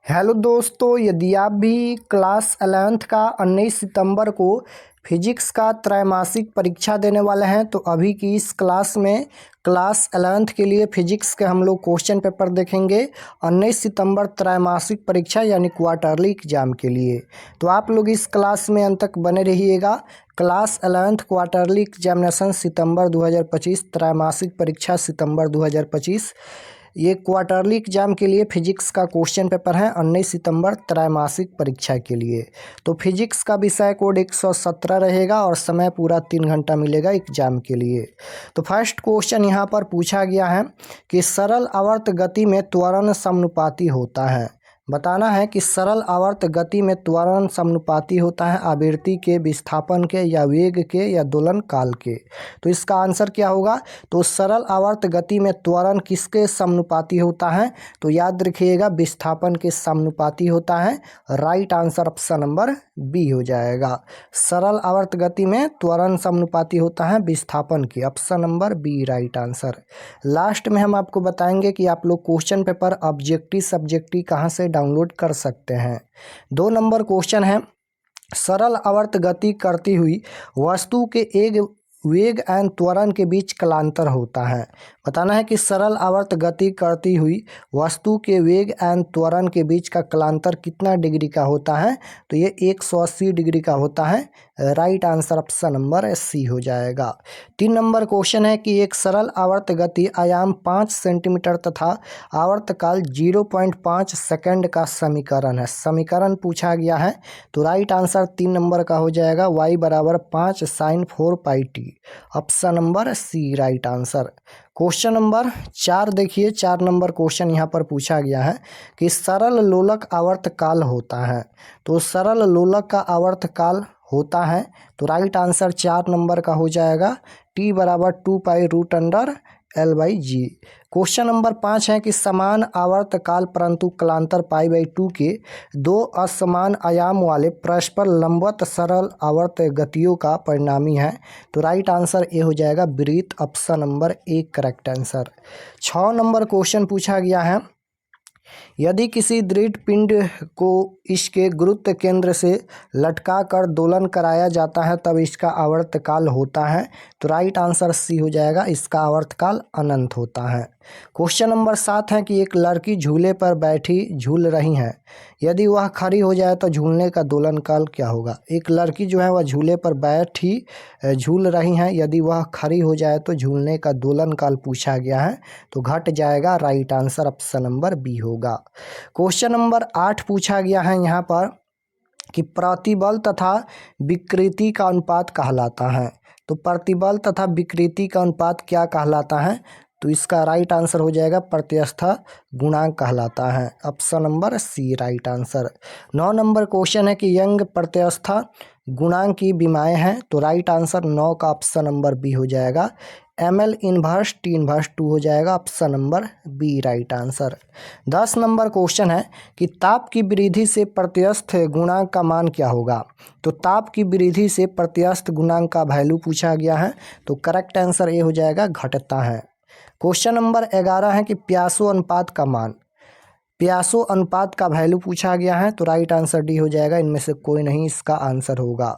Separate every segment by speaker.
Speaker 1: Hello दोस्तों, यदि आप भी क्लास 11th का 19 सितंबर को फिजिक्स का त्रैमासिक परीक्षा देने वाले हैं तो अभी की इस क्लास में क्लास 11th के लिए फिजिक्स के हम लोग क्वेश्चन पेपर देखेंगे 19 सितंबर त्रैमासिक परीक्षा यानी क्वार्टरली एग्जाम के लिए। तो आप लोग इस क्लास में अंत तक बने रहिएगा। क्लास 11th क्वार्टरली एग्जामिनेशन सितंबर 2025, त्रैमासिक परीक्षा सितंबर 2025। ये क्वार्टरली एग्जाम के लिए फिजिक्स का क्वेश्चन पेपर है 19 सितंबर त्रैमासिक परीक्षा के लिए। तो फिजिक्स का विषय कोड 117 रहेगा और समय पूरा 3 घंटा मिलेगा एग्जाम के लिए। तो फर्स्ट क्वेश्चन यहाँ पर पूछा गया है कि सरल आवर्त गति में त्वरण समानुपाती होता है। बताना है कि सरल आवर्त गति में त्वरण समानुपाती होता है आवृत्ति के, विस्थापन के, या वेग के, या दोलन काल के। तो इसका आंसर क्या होगा? तो सरल आवर्त गति में त्वरण किसके समानुपाती होता है? तो याद रखिएगा विस्थापन के समानुपाती होता है। Right answer option number B हो जाएगा। सरल आवर्त गति में त्वरण समानुपाती होता है विस्थापन के, option number B right answer. Last में हम आपको बताएंगे कि आप लोग क्वेश्चन पेपर ऑब्जेक्टिव सब्जेक्टिव कहाँ से डाउनलोड कर सकते हैं। 2 नंबर क्वेश्चन है, सरल आवर्त गति करती हुई वस्तु के एक वेग एंड त्वरण के बीच कालांतर होता है। बताना है कि सरल आवर्त गति करती हुई वस्तु के वेग एंड त्वरण के बीच का कालांतर कितना डिग्री का होता है? तो ये 180 डिग्री का होता है। Right answer option number C हो जाएगा। 3 नंबर क्वेश्चन है कि एक सरल आवर्त गति आयाम 5 सेंटीमीटर तथा आवर्तकाल 0.5 सेकंड का समीकरण है। समीकरण पूछा गया है तो राइट आंसर 3 नंबर का हो जाएगा, y बराबर 5 sin 4πt, option number C right answer. Question number 4 देखिए, 4 नंबर क्वेश्चन यहाँ पर पूछा गया है कि सरल लोलक आवर्तकाल होता है। तो सरल लोलक का आवर्तकाल होता है तो राइट आंसर 4 नंबर का हो जाएगा, t बराबर 2π√L/g। क्वेश्चन नंबर 5 है कि समान आवर्तकाल परंतु कालांतर π/2 के 2 असमान आयाम वाले परस्पर लंबवत सरल आवर्त गतियों का परिणामी है। तो राइट आंसर ए हो जाएगा वृत्त, option number A correct answer. 6 number question पूछा गया है, यदि किसी दृढ़ पिंड को इसके गुरुत्व केंद्र से लटका कर दोलन कराया जाता है तब इसका आवर्तकाल होता है। तो राइट आंसर सी हो जाएगा, इसका आवर्तकाल अनंत होता है। क्वेश्चन नंबर 7 है कि एक लड़की झूले पर बैठी झूल रही है, यदि वह खड़ी हो जाए तो झूलने का दोलन काल क्या होगा? एक लड़की जो है वह झूले पर बैठी झूल रही हैं, यदि वह खड़ी हो जाए तो झूलने का दोलन काल पूछा गया है तो घट जाएगा। Right answer option number B होगा। क्वेश्चन नंबर 8 पूछा गया है यहाँ पर कि प्रतिबल तथा विकृति का अनुपात कहलाता है। तो प्रतिबल तथा विकृति का अनुपात क्या कहलाता है? तो इसका राइट आंसर हो जाएगा प्रत्यस्थ गुणांक कहलाता है, option number C right answer. 9 number question है कि यंग प्रत्यस्थ गुणांक की विमाएँ हैं। तो राइट आंसर 9 का ऑप्शन नंबर बी हो जाएगा, ml इनवर्स t इनवर्स 2 हो जाएगा, option number B right answer. 10 number question है कि ताप की वृद्धि से प्रत्यस्थ गुणांक का मान क्या होगा? तो ताप की वृद्धि से प्रत्यस्थ गुणांक का वैल्यू पूछा गया है तो करेक्ट आंसर ए हो जाएगा, घटता है। क्वेश्चन नंबर 11 है कि प्यासो अनुपात का मान, प्यासो अनुपात का वैल्यू पूछा गया है तो राइट आंसर डी हो जाएगा, इनमें से कोई नहीं इसका आंसर होगा।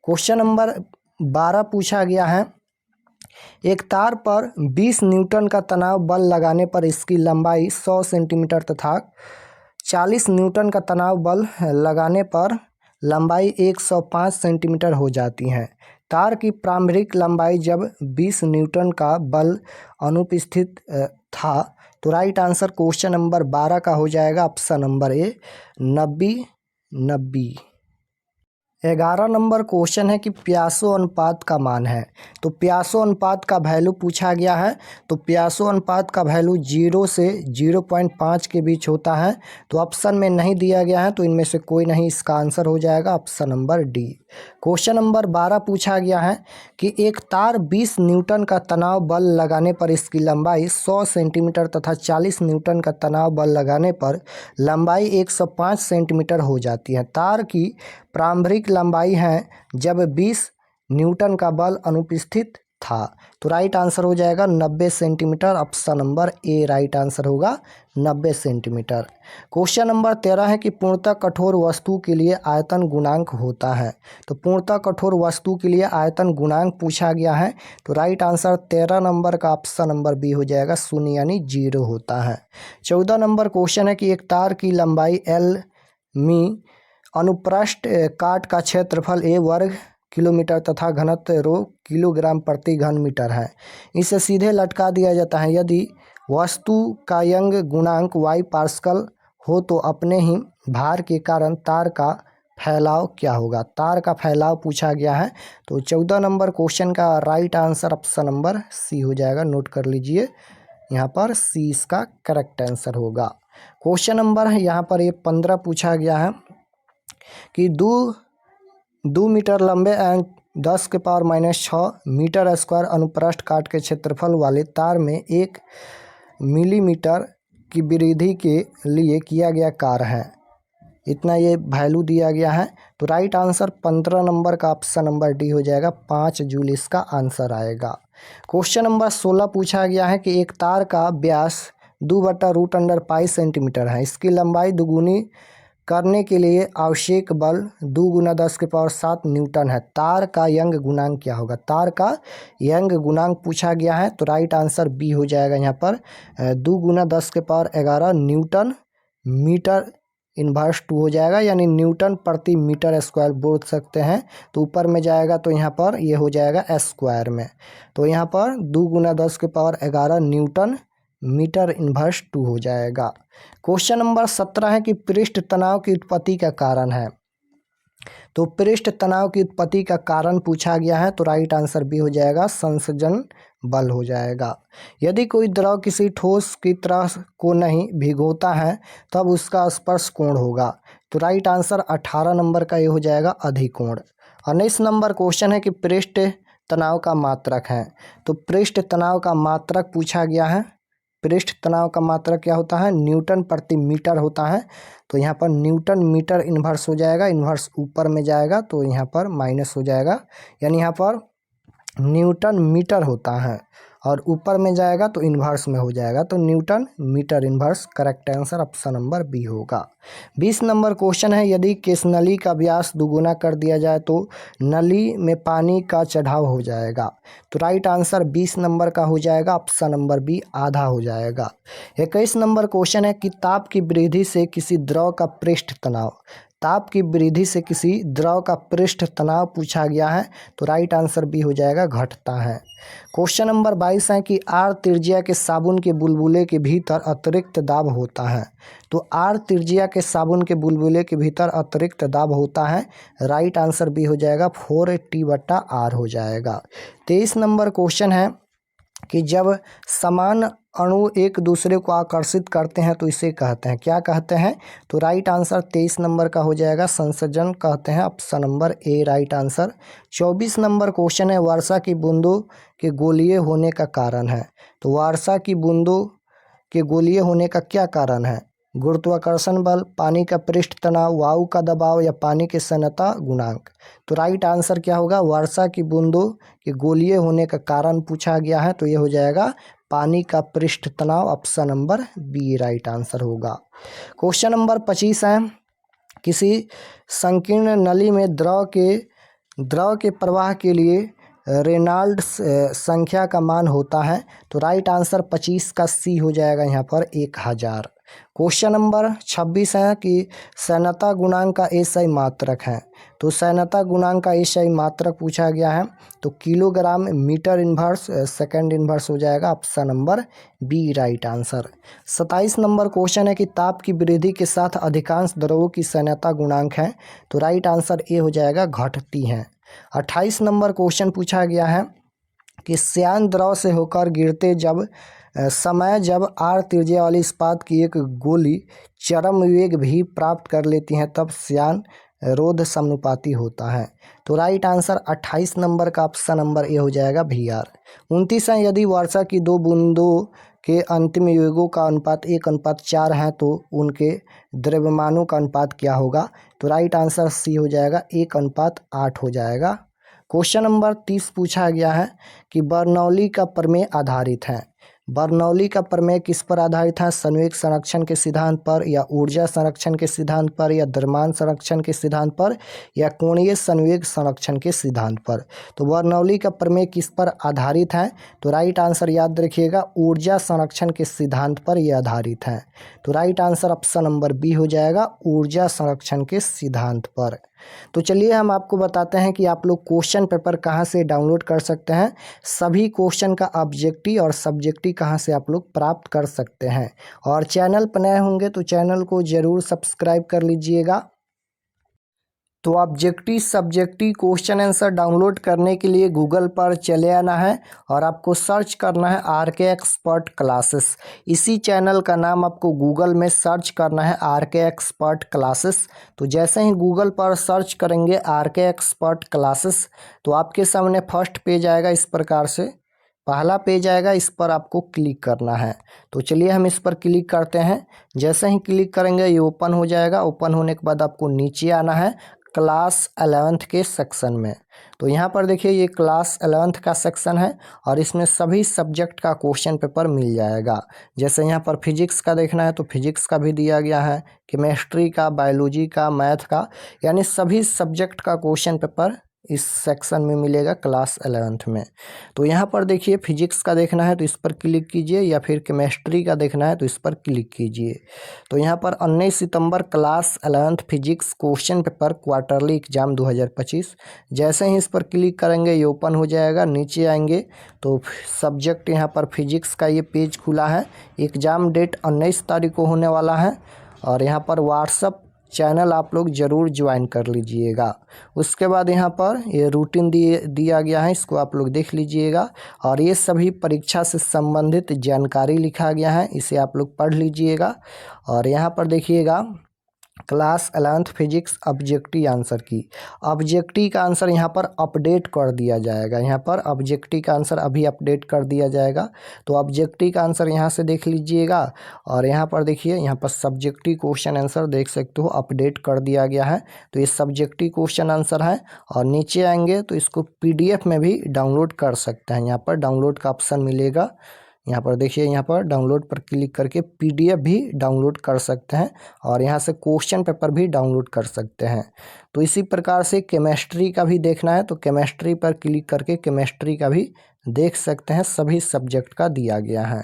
Speaker 1: क्वेश्चन नंबर 12 पूछा गया है, एक तार पर 20 न्यूटन का तनाव बल लगाने पर इसकी लंबाई 100 सेंटीमीटर तथा 40 न्यूटन का तनाव बल लगाने पर लंबाई 105 सेंटीमीटर हो जाती है। तार की प्रारंभिक लंबाई जब 20 न्यूटन का बल अनुपस्थित था। तो राइट आंसर क्वेश्चन नंबर 12 का हो जाएगा, option number A 90। 11 number question है कि प्यासो अनुपात का मान है। तो प्यासो अनुपात का वैल्यू पूछा गया है तो प्यासो अनुपात का वैल्यू 0 से 0.5 के बीच होता है। तो ऑप्शन में नहीं दिया गया है तो इनमें से कोई नहीं इसका आंसर हो जाएगा, option number D. Question number 12 पूछा गया है कि एक तार 20 न्यूटन का तनाव बल लगाने पर इसकी लंबाई 100 सेंटीमीटर तथा 40 न्यूटन का तनाव बल लगाने पर लंबाई 105 सेंटीमीटर हो जाती है। तार की प्रारंभिक लंबाई है जब 20 न्यूटन का बल अनुपस्थित था। तो राइट आंसर हो जाएगा 90 centimetre, option number A right answer होगा 90 सेंटीमीटर। क्वेश्चन नंबर 13 है कि पूर्णतः कठोर वस्तु के लिए आयतन गुणांक होता है। तो पूर्णतः कठोर वस्तु के लिए आयतन गुणांक पूछा गया है। तो राइट आंसर 13 नंबर का ऑप्शन नंबर बी हो जाएगा, 0 यानी 0 होता है। 14 नंबर क्वेश्चन है कि एक तार की लंबाई L मी अनुप्रस्थ काट का क्षेत्रफल A वर्ग किलोमीटर तथा घनत्व ρ किलोग्राम प्रति घन मीटर है। इसे सीधे लटका दिया जाता है। यदि वस्तु का यंग गुणांक y पास्कल हो तो अपने ही भार के कारण तार का फैलाव क्या होगा। तार का फैलाव पूछा गया है। तो 14 नंबर क्वेश्चन का right answer option number C हो जाएगा। नोट कर लीजिए, यहाँ पर सी इसका करेक्ट आंसर होगा। क्वेश्चन नंबर यहाँ पर ये 15 पूछा गया है कि 2 मीटर लंबे एंड 10⁻⁻6 मीटर स्क्वायर अनुप्रस्थ काट के क्षेत्रफल वाले तार में 1 मिलीमीटर की वृद्धि के लिए किया गया कार्य है। इतना ये वैल्यू दिया गया है। तो राइट आंसर 15 नंबर का ऑप्शन नंबर डी हो जाएगा, 5 जूल इसका आंसर आएगा। क्वेश्चन नंबर 16 पूछा गया है कि एक तार का व्यास 2/√पाई सेंटीमीटर है। इसकी लंबाई दुगुनी करने के लिए आवश्यक बल 2 × 10⁷ न्यूटन है। तार का यंग गुणांक क्या होगा। तार का यंग गुणांक पूछा गया है। तो राइट आंसर बी हो जाएगा, यहाँ पर 2 × 10⁻11 न्यूटन मीटर इन्वर्स 2 हो जाएगा, यानी न्यूटन प्रति मीटर स्क्वायर बोल सकते हैं। तो ऊपर में जाएगा तो यहाँ पर ये हो जाएगा स्क्वायर में। तो यहाँ पर 2 × 10⁻11 न्यूटन मीटर इन्वर्स 2 हो जाएगा। क्वेश्चन नंबर 17 है कि पृष्ठ तनाव की उत्पत्ति का कारण है। तो पृष्ठ तनाव की उत्पत्ति का कारण पूछा गया है। तो राइट आंसर बी हो जाएगा, संसर्जन बल हो जाएगा। यदि कोई द्रव किसी ठोस की तरह को नहीं भिगोता है तब उसका स्पर्श कोण होगा। तो राइट आंसर 18 नंबर का ये हो जाएगा, अधिकोण। 19 नंबर क्वेश्चन है कि पृष्ठ तनाव का मात्रक है। तो पृष्ठ तनाव का मात्रक पूछा गया है। पृष्ठ तनाव का मात्रक क्या होता है, न्यूटन प्रति मीटर होता है। तो यहाँ पर न्यूटन मीटर इन्वर्स हो जाएगा, इन्वर्स ऊपर में जाएगा तो यहाँ पर माइनस हो जाएगा, यानी यहाँ पर न्यूटन मीटर होता है और ऊपर में जाएगा तो इन्वर्स में हो जाएगा। तो newton metre inverse correct answer option number B होगा। 20 नंबर क्वेश्चन है, यदि केस नली का व्यास दुगुना कर दिया जाए तो नली में पानी का चढ़ाव हो जाएगा। तो राइट आंसर 20 नंबर का हो जाएगा, ऑप्शन नंबर बी आधा हो जाएगा। 21 नंबर क्वेश्चन है कि ताप की वृद्धि से किसी द्रव का पृष्ठ तनाव, ताप की वृद्धि से किसी द्रव का पृष्ठ तनाव पूछा गया है। तो राइट आंसर बी हो जाएगा, घटता है। क्वेश्चन नंबर 22 है कि आर त्रिज्या के साबुन के बुलबुले के भीतर अतिरिक्त दाब होता है। तो आर त्रिज्या के साबुन के बुलबुले के भीतर अतिरिक्त दाब होता है। राइट आंसर बी हो जाएगा, 4T/R हो जाएगा। 23 नंबर क्वेश्चन है कि जब समान अणु एक दूसरे को आकर्षित करते हैं तो इसे कहते हैं, क्या कहते हैं। तो राइट आंसर 23 नंबर का हो जाएगा, संसर्जन कहते हैं, option number A right answer. 24 number question है, वर्षा की बूंदों के गोलीय होने का कारण है। तो वर्षा की बूंदों के गोलीय होने का क्या कारण है, गुरुत्वाकर्षण बल, पानी का पृष्ठ तनाव, वायु का दबाव या पानी के सन्यता गुणांक। तो राइट आंसर क्या होगा, वर्षा की बूंदों के गोलीय होने का कारण पूछा गया है। तो ये हो जाएगा पानी का पृष्ठ तनाव, option number B right answer होगा। क्वेश्चन नंबर 25 है, किसी संकीर्ण नली में द्रव के प्रवाह के लिए रेनॉल्ड्स संख्या का मान होता है। तो राइट आंसर 25 का सी हो जाएगा, यहाँ पर 1000। क्वेश्चन नंबर 26 है कि सैनता गुणांक का एसआई मात्रक है। तो सैनता गुणांक का एसआई मात्रक पूछा गया है। तो kilogram metre inverse second inverse हो जाएगा, option number B right answer. 27 number question है कि ताप की वृद्धि के साथ अधिकांश द्रवों की सैनता गुणांक है। तो राइट आंसर ए हो जाएगा, घटती है। 28 नंबर क्वेश्चन पूछा गया है कि श्यान द्रव से होकर गिरते जब आर त्रिज्या वाली इस्पात की एक गोली चरम वेग भी प्राप्त कर लेती है तब श्यान रोध समानुपाती होता है। तो राइट आंसर 28 नंबर का ऑप्शन नंबर ए हो जाएगा, VR। 29 है, यदि वर्षा की 2 बूंदों के अंतिम वेगों का अनुपात 1:4 है तो उनके द्रव्यमानों का अनुपात क्या होगा। तो राइट आंसर सी हो जाएगा, 1:8 हो जाएगा। क्वेश्चन नंबर 30 पूछा गया है कि बर्नौली का प्रमेय आधारित है। बर्नौली का प्रमेय किस पर आधारित है? संवेग संरक्षण के सिद्धांत पर, या ऊर्जा संरक्षण के सिद्धांत पर, या द्रव्यमान संरक्षण के सिद्धांत पर, या कोणीय संवेग संरक्षण के सिद्धांत पर। तो बर्नौली का प्रमेय किस पर आधारित है? तो राइट आंसर याद रखिएगा, ऊर्जा संरक्षण के सिद्धांत पर यह आधारित है। तो right answer option number B हो जाएगा, ऊर्जा संरक्षण के सिद्धांत पर। तो चलिए हम आपको बताते हैं कि आप लोग क्वेश्चन पेपर कहाँ से डाउनलोड कर सकते हैं, सभी क्वेश्चन का ऑब्जेक्टिव और सब्जेक्टिव कहाँ से आप लोग प्राप्त कर सकते हैं। और चैनल पर नए होंगे तो चैनल को ज़रूर सब्सक्राइब कर लीजिएगा। तो objective subjective question answer download करने के लिए गूगल पर चले आना है और आपको सर्च करना है RK एक्सपर्ट क्लासेस। इसी चैनल का नाम आपको गूगल में सर्च करना है, RK एक्सपर्ट क्लासेस। तो जैसे ही गूगल पर सर्च करेंगे RK एक्सपर्ट क्लासेस, तो आपके सामने फर्स्ट पेज आएगा, इस प्रकार से पहला पेज आएगा, इस पर आपको क्लिक करना है। तो चलिए हम इस पर क्लिक करते हैं। जैसे ही क्लिक करेंगे ये ओपन हो जाएगा। ओपन होने के बाद आपको नीचे आना है क्लास 11th के सेक्शन में। तो यहाँ पर देखिए ये क्लास 11th का सेक्शन है और इसमें सभी सब्जेक्ट का क्वेश्चन पेपर मिल जाएगा। जैसे यहाँ पर फिजिक्स का देखना है तो फिजिक्स का भी दिया गया है, केमिस्ट्री का, बायोलॉजी का, मैथ का, यानी सभी सब्जेक्ट का क्वेश्चन पेपर इस सेक्शन में मिलेगा क्लास 11th में। तो यहाँ पर देखिए फिजिक्स का देखना है तो इस पर क्लिक कीजिए, या फिर केमिस्ट्री का देखना है तो इस पर क्लिक कीजिए। तो यहाँ पर 19 सितंबर class 11th physics question paper quarterly exam 2025। जैसे ही इस पर क्लिक करेंगे ये ओपन हो जाएगा। नीचे आएंगे तो सब्जेक्ट यहाँ पर फिजिक्स का ये पेज खुला है। एग्ज़ाम डेट 19 तारीख को होने वाला है और यहाँ पर व्हाट्सअप चैनल आप लोग ज़रूर ज्वाइन कर लीजिएगा। उसके बाद यहाँ पर ये रूटीन दिया गया है, इसको आप लोग देख लीजिएगा। और ये सभी परीक्षा से संबंधित जानकारी लिखा गया है, इसे आप लोग पढ़ लीजिएगा। और यहाँ पर देखिएगा class 11th physics objective answer की, ऑब्जेक्टिव का आंसर यहाँ पर अपडेट कर दिया जाएगा। यहाँ पर ऑब्जेक्टिव का आंसर अभी अपडेट कर दिया जाएगा। तो ऑब्जेक्टिव का आंसर यहाँ से देख लीजिएगा। और यहाँ पर देखिए, यहाँ पर सब्जेक्टिव क्वेश्चन आंसर देख सकते हो, अपडेट कर दिया गया है। तो ये सब्जेक्टिव क्वेश्चन आंसर है। और नीचे आएंगे तो इसको PDF में भी डाउनलोड कर सकते हैं। यहाँ पर डाउनलोड का ऑप्शन मिलेगा। यहाँ पर देखिए, यहाँ पर डाउनलोड पर क्लिक करके PDF भी डाउनलोड कर सकते हैं और यहाँ से क्वेश्चन पेपर भी डाउनलोड कर सकते हैं। तो इसी प्रकार से केमिस्ट्री का भी देखना है तो केमिस्ट्री पर क्लिक करके केमिस्ट्री का भी देख सकते हैं, सभी सब्जेक्ट का दिया गया है।